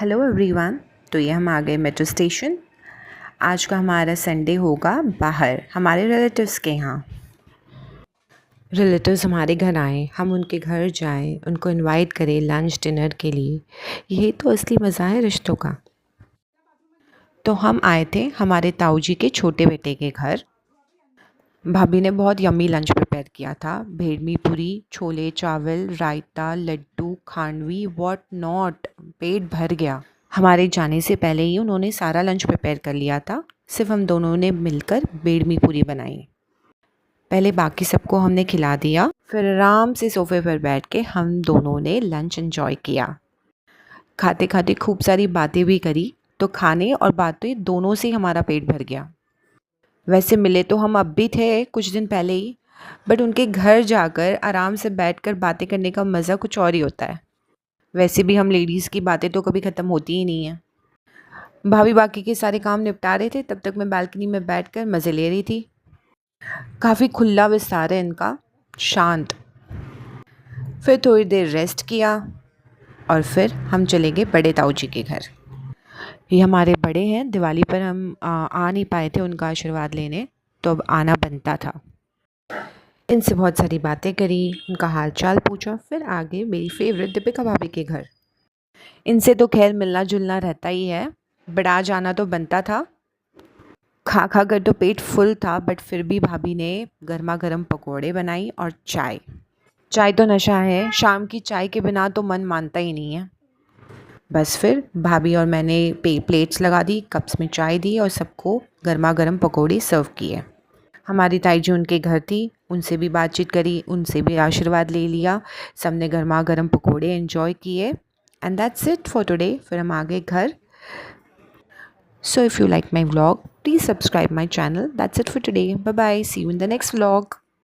Hello everyone. तो ये हम आ गए मेट्रो स्टेशन। आज का हमारा संडे होगा बाहर हमारे रिलेटिव्स के यहाँ। रिलेटिव्स हमारे घर आए, हम उनके घर जाएं, उनको इनवाइट करें लंच डिनर के लिए। यही तो असली मज़ा है रिश्तों का। तो हम आए थे हमारे ताऊ जी के छोटे बेटे के घर। भाभी ने बहुत यम्मी लंच प्रिपेयर किया था। भेड़मी पूरी, छोले चावल, रायता, लड्डू, खांडवी, व्हाट नॉट। पेट भर गया। हमारे जाने से पहले ही उन्होंने सारा लंच प्रिपेयर कर लिया था। सिर्फ हम दोनों ने मिलकर बेड़मी पूरी बनाई। पहले बाकी सबको हमने खिला दिया, फिर आराम से सोफे पर बैठ के हम दोनों ने लंच एंजॉय किया। खाते खाते खूब सारी बातें भी करी, तो खाने और बातें दोनों से हमारा पेट भर गया। वैसे मिले तो हम अब भी थे कुछ दिन पहले ही, बट उनके घर जाकर आराम से बैठकर बातें करने का मज़ा कुछ और ही होता है। वैसे भी हम लेडीज़ की बातें तो कभी ख़त्म होती ही नहीं हैं। भाभी बाकी के सारे काम निपटा रहे थे, तब तक मैं बालकनी में बैठकर मज़े ले रही थी। काफ़ी खुला विस्तार है इनका, शांत। फिर थोड़ी देर रेस्ट किया और फिर हम चले गए बड़े ताऊ जी के घर। ये हमारे बड़े हैं, दिवाली पर हम आ नहीं पाए थे उनका आशीर्वाद लेने, तो अब आना बनता था। इनसे बहुत सारी बातें करी, उनका हाल चाल पूछा, फिर आगे मेरी फेवरेट दीपिका भाभी के घर। इनसे तो खैर मिलना जुलना रहता ही है, बट आज आना तो बनता था। खा खा कर तो पेट फुल था, बट फिर भी भाभी ने गर्मा गर्म पकोड़े बनाई और चाय। चाय तो नशा है, शाम की चाय के बिना तो मन मानता ही नहीं है। बस फिर भाभी और मैंने प्लेट्स लगा दी, कप्स में चाय दी और सबको गर्मा गर्म पकोड़े सर्व किए। हमारी ताई जी उनके घर थी, उनसे भी बातचीत करी, उनसे भी आशीर्वाद ले लिया। सबने गर्मा गर्म पकोड़े एंजॉय किए and that's it for today. फिर हम आ गए घर। So if you like my vlog, please subscribe my channel. That's it for today. Bye bye. See you in the next vlog.